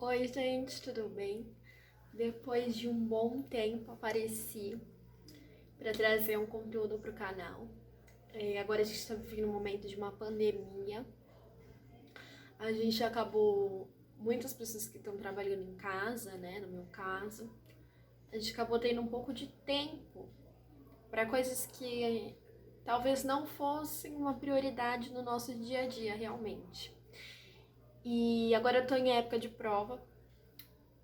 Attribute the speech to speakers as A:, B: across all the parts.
A: Oi, gente, tudo bem? Depois de um bom tempo apareci para trazer um conteúdo para o canal. Agora a gente está vivendo um momento de uma pandemia. A gente acabou, muitas pessoas que estão trabalhando em casa, né? No meu caso, a gente acabou tendo um pouco de tempo para coisas que talvez não fossem uma prioridade no nosso dia a dia realmente. E agora eu estou em época de prova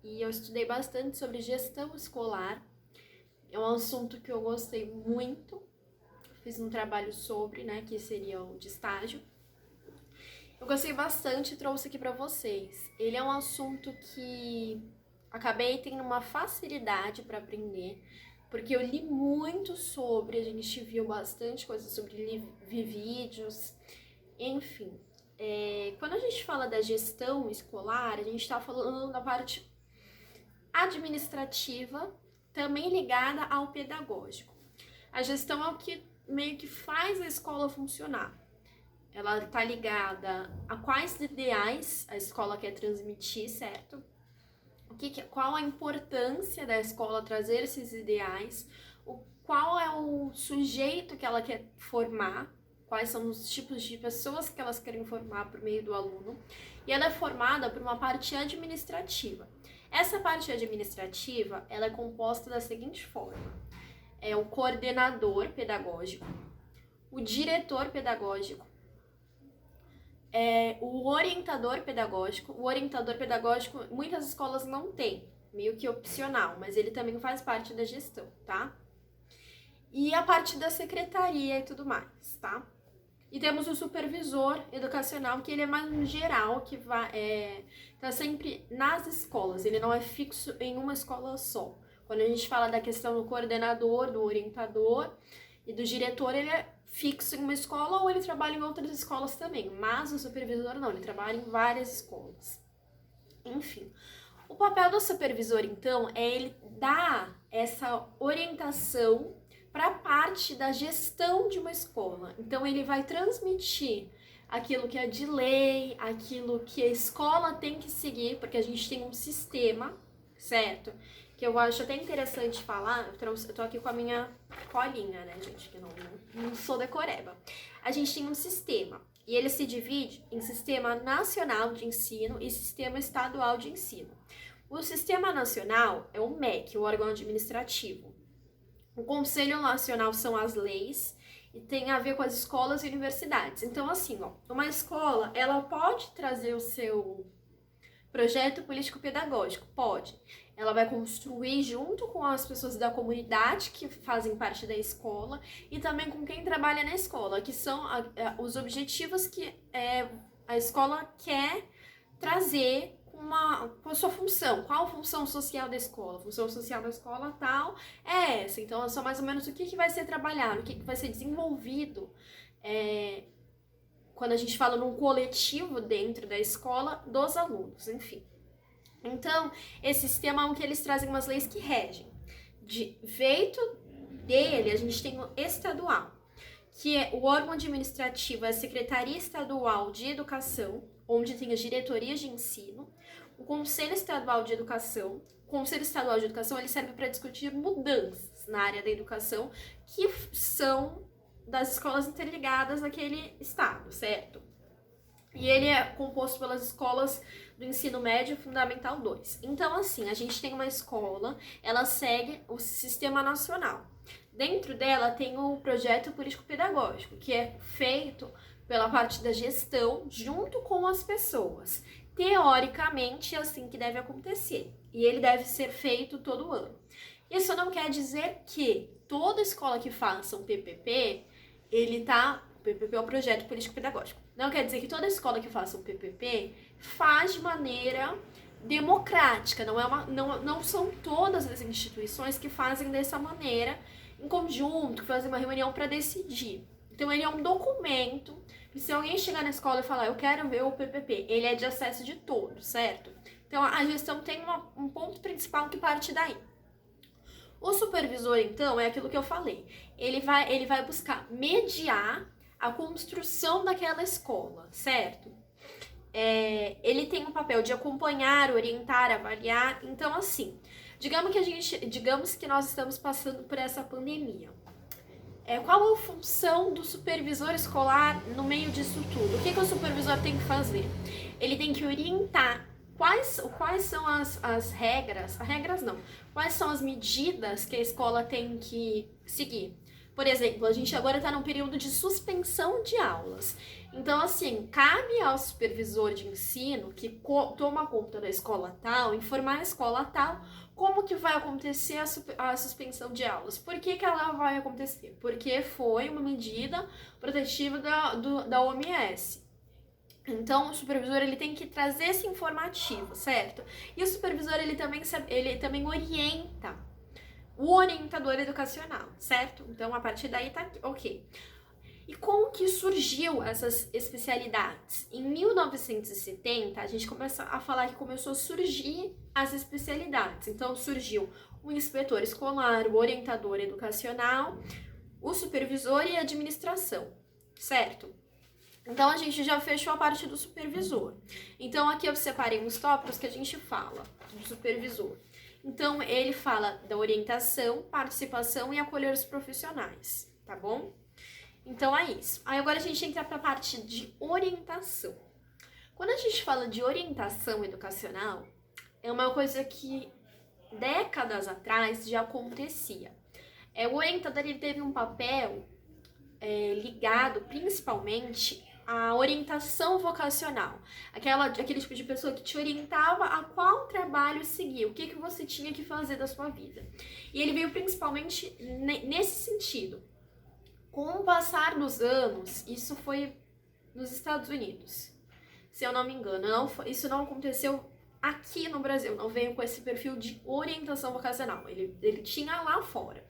A: e eu estudei bastante sobre gestão escolar. É um assunto que eu gostei muito, fiz um trabalho sobre, né, que seria o de estágio. Eu gostei bastante e trouxe aqui pra vocês. Ele é um assunto que acabei tendo uma facilidade para aprender, porque eu li muito sobre, a gente viu bastante coisa sobre, vi vídeos, enfim. Quando a gente fala da gestão escolar, a gente está falando da parte administrativa, também ligada ao pedagógico. A gestão é o que meio que faz a escola funcionar. Ela está ligada a quais ideais a escola quer transmitir, certo? Qual a importância da escola trazer esses ideais, qual é o sujeito que ela quer formar, quais são os tipos de pessoas que elas querem formar por meio do aluno, e ela é formada por uma parte administrativa. Essa parte administrativa, ela é composta da seguinte forma: é o coordenador pedagógico, o diretor pedagógico, o orientador pedagógico. O orientador pedagógico, muitas escolas não têm, meio que opcional, mas ele também faz parte da gestão, tá? E a parte da secretaria e tudo mais, tá? E temos o supervisor educacional, que ele é mais no geral, que tá sempre nas escolas, ele não é fixo em uma escola só. Quando a gente fala da questão do coordenador, do orientador e do diretor, ele é fixo em uma escola ou ele trabalha em outras escolas também, mas o supervisor não, ele trabalha em várias escolas. Enfim, o papel do supervisor, então, é ele dar essa orientação para a parte da gestão de uma escola. Então, ele vai transmitir aquilo que é de lei, aquilo que a escola tem que seguir, porque a gente tem um sistema, certo? Que eu acho até interessante falar. Eu tô aqui com a minha colinha, né, gente? Que não sou decoreba. A gente tem um sistema. E ele se divide em Sistema Nacional de Ensino e Sistema Estadual de Ensino. O Sistema Nacional é o MEC, o órgão administrativo. O Conselho Nacional são as leis e tem a ver com as escolas e universidades. Então, assim, ó, uma escola, ela pode trazer o seu projeto político-pedagógico? Pode. Ela vai construir junto com as pessoas da comunidade que fazem parte da escola e também com quem trabalha na escola, que são os objetivos que a escola quer trazer com a sua função. Qual a função social da escola? A função social da escola tal é essa. Então, é só mais ou menos o que vai ser trabalhado, o que vai ser desenvolvido quando a gente fala num coletivo dentro da escola dos alunos, enfim. Então, esse sistema é um que eles trazem umas leis que regem. Feito dele, a gente tem o estadual, que é o órgão administrativo, é a Secretaria Estadual de Educação, onde tem as diretorias de ensino, o Conselho Estadual de Educação. O Conselho Estadual de Educação ele serve para discutir mudanças na área da educação que são das escolas interligadas naquele estado, certo? E ele é composto pelas escolas do ensino médio fundamental 2. Então, assim, a gente tem uma escola, ela segue o sistema nacional. Dentro dela tem o projeto político-pedagógico, que é feito pela parte da gestão junto com as pessoas. Teoricamente, é assim que deve acontecer. E ele deve ser feito todo ano. Isso não quer dizer que toda escola que faça um PPP, o PPP é o projeto político-pedagógico. Não quer dizer que toda escola que faça um PPP faz de maneira democrática. Não são todas as instituições que fazem dessa maneira em conjunto, que fazem uma reunião para decidir. Então, ele é um documento que se alguém chegar na escola e falar, eu quero ver o PPP, ele é de acesso de todos, certo? Então, a gestão tem um ponto principal que parte daí. O supervisor, então, é aquilo que eu falei. Ele vai buscar mediar a construção daquela escola, certo? ele tem o papel de acompanhar, orientar, avaliar. Então, assim, digamos que nós estamos passando por essa pandemia. Qual a função do supervisor escolar no meio disso tudo? O que o supervisor tem que fazer? Ele tem que orientar quais são as regras não, quais são as medidas que a escola tem que seguir. Por exemplo, a gente agora está num período de suspensão de aulas. Então, assim, cabe ao supervisor de ensino que toma conta da escola tal, informar a escola tal, como que vai acontecer a suspensão de aulas. Por que ela vai acontecer? Porque foi uma medida protetiva da OMS. Então, o supervisor ele tem que trazer esse informativo, certo? E o supervisor ele também orienta o orientador educacional, certo? Então, a partir daí tá ok. E como que surgiu essas especialidades? Em 1970, a gente começa a falar que começou a surgir as especialidades. Então, surgiu o inspetor escolar, o orientador educacional, o supervisor e a administração, certo? Então, a gente já fechou a parte do supervisor. Então, aqui eu separei uns tópicos que a gente fala do supervisor. Então, ele fala da orientação, participação e acolher os profissionais, tá bom? Então, é isso. Aí, agora a gente entra para a parte de orientação. Quando a gente fala de orientação educacional, é uma coisa que décadas atrás já acontecia. O orientador ele teve um papel ligado principalmente à orientação vocacional. Aquele tipo de pessoa que te orientava a qual trabalho seguir, o que você tinha que fazer da sua vida. E ele veio principalmente nesse sentido. Com o passar dos anos, isso foi nos Estados Unidos, se eu não me engano. Isso não aconteceu aqui no Brasil, não veio com esse perfil de orientação vocacional. Ele tinha lá fora.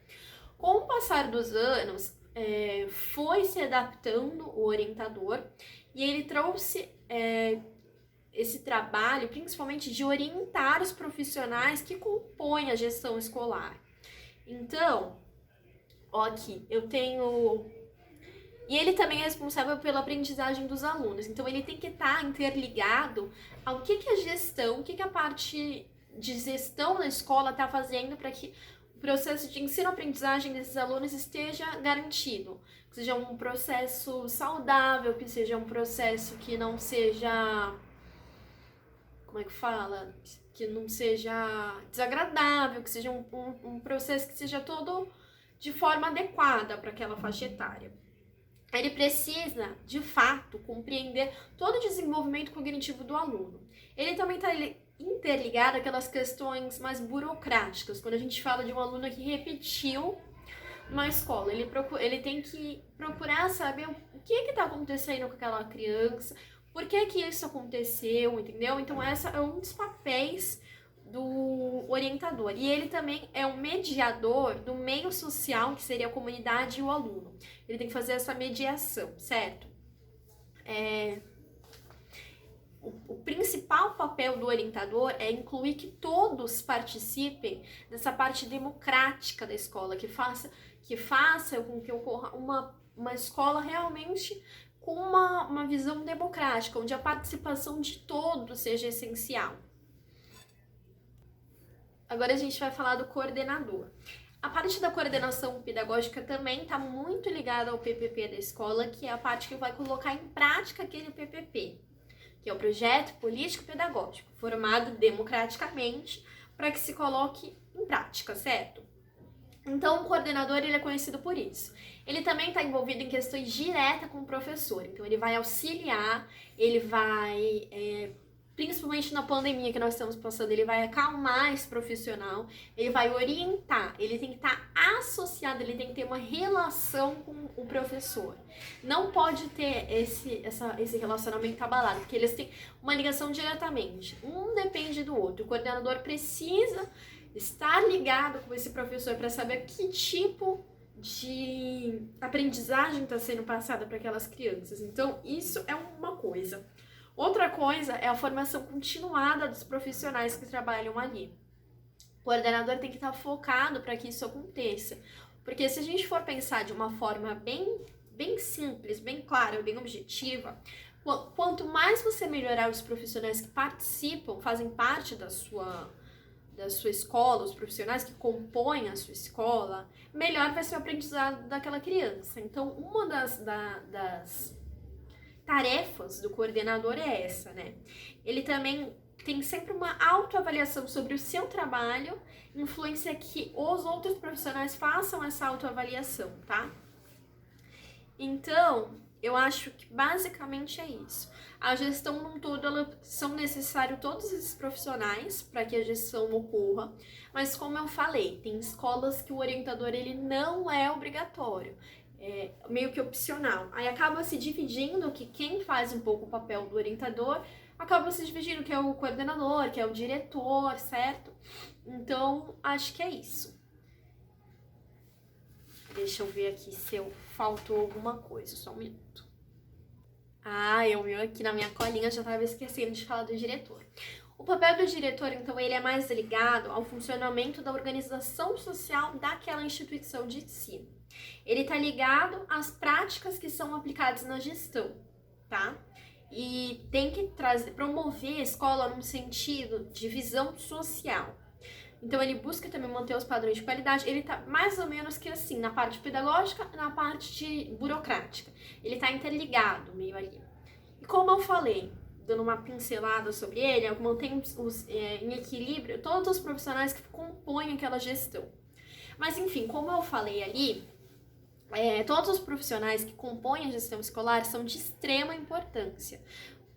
A: Com o passar dos anos, foi se adaptando o orientador e ele trouxe esse trabalho, principalmente de orientar os profissionais que compõem a gestão escolar. Então, aqui eu tenho... E ele também é responsável pela aprendizagem dos alunos. Então, ele tem que estar interligado ao que a gestão, o que a parte de gestão da escola está fazendo para que o processo de ensino-aprendizagem desses alunos esteja garantido. Que seja um processo saudável, que seja um processo que não seja... Como é que fala? Que não seja desagradável, que seja um processo que seja todo de forma adequada para aquela faixa etária. Ele precisa, de fato, compreender todo o desenvolvimento cognitivo do aluno. Ele também está interligado àquelas questões mais burocráticas. Quando a gente fala de um aluno que repetiu uma escola, ele tem que procurar saber o que está acontecendo com aquela criança, por que isso aconteceu, entendeu? Então, esse é um dos papéis do orientador. E ele também é um mediador do meio social, que seria a comunidade e o aluno. Ele tem que fazer essa mediação, certo? O principal papel do orientador é incluir que todos participem dessa parte democrática da escola, que faça com que ocorra uma escola realmente com uma visão democrática, onde a participação de todos seja essencial. Agora a gente vai falar do coordenador. A parte da coordenação pedagógica também está muito ligada ao PPP da escola, que é a parte que vai colocar em prática aquele PPP, que é o Projeto Político Pedagógico, formado democraticamente para que se coloque em prática, certo? Então, o coordenador ele é conhecido por isso. Ele também está envolvido em questões diretas com o professor, então ele vai auxiliar, ele vai... principalmente na pandemia que nós estamos passando, ele vai acalmar esse profissional, ele vai orientar, ele tem que estar associado, ele tem que ter uma relação com o professor. Não pode ter esse relacionamento abalado, porque eles têm uma ligação diretamente. Um depende do outro. O coordenador precisa estar ligado com esse professor para saber que tipo de aprendizagem está sendo passada para aquelas crianças. Então, isso é uma coisa. Outra coisa é a formação continuada dos profissionais que trabalham ali. O coordenador tem que estar focado para que isso aconteça. Porque se a gente for pensar de uma forma bem simples, bem clara, bem objetiva, Quanto mais você melhorar os profissionais que participam, fazem parte da sua escola, os profissionais que compõem a sua escola, melhor vai ser o aprendizado daquela criança. Então, uma das tarefas do coordenador é essa, né? Ele também tem sempre uma autoavaliação sobre o seu trabalho, influencia que os outros profissionais façam essa autoavaliação, tá? Então, eu acho que basicamente é isso. A gestão num todo, são necessários todos esses profissionais para que a gestão ocorra, mas como eu falei, tem escolas que o orientador ele não é obrigatório, é meio que opcional. Aí acaba se dividindo que quem faz um pouco o papel do orientador acaba se dividindo que é o coordenador, que é o diretor, certo? Então, acho que é isso. Deixa eu ver aqui se faltou alguma coisa, só um minuto. Eu vi aqui na minha colinha, já estava esquecendo de falar do diretor. O papel do diretor, então, ele é mais ligado ao funcionamento da organização social daquela instituição de ensino. Ele está ligado às práticas que são aplicadas na gestão, tá? E tem que promover a escola num sentido de visão social. Então, ele busca também manter os padrões de qualidade. Ele tá mais ou menos que assim, na parte pedagógica e na parte burocrática. Ele tá interligado meio ali. E como eu falei, dando uma pincelada sobre ele, mantém em equilíbrio todos os profissionais que compõem aquela gestão. Mas, enfim, como eu falei ali, todos os profissionais que compõem a gestão escolar são de extrema importância.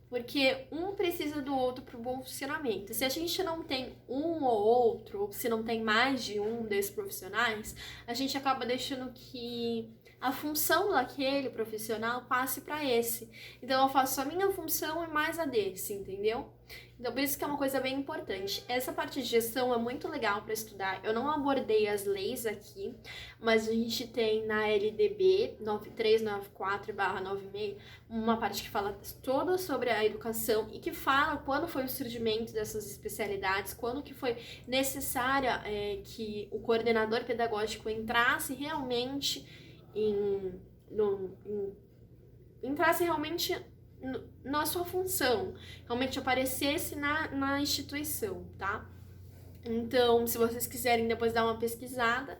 A: Porque um precisa do outro para o bom funcionamento. Se a gente não tem um ou outro, ou se não tem mais de um desses profissionais, a gente acaba deixando que a função daquele profissional passe para esse. Então eu faço a minha função e mais a desse, entendeu? Então por isso que é uma coisa bem importante. Essa parte de gestão é muito legal para estudar. Eu não abordei as leis aqui, mas a gente tem na LDB 9394/96 uma parte que fala toda sobre a educação e que fala quando foi o surgimento dessas especialidades, quando que foi necessária que o coordenador pedagógico entrasse realmente entrasse realmente na sua função, realmente aparecesse na instituição, tá? Então, se vocês quiserem depois dar uma pesquisada,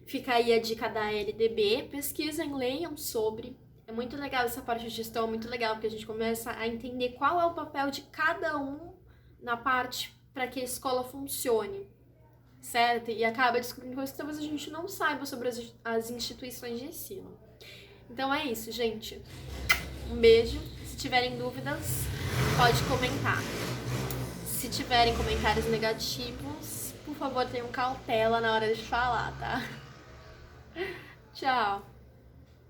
A: fica aí a dica da LDB, pesquisem, leiam sobre. É muito legal essa parte de gestão, é muito legal, porque a gente começa a entender qual é o papel de cada um na parte para que a escola funcione, certo? E acaba descobrindo coisas que talvez a gente não saiba sobre as instituições de ensino. Então é isso, gente. Um beijo. Se tiverem dúvidas, pode comentar. Se tiverem comentários negativos, por favor, tenham cautela na hora de falar, tá? Tchau!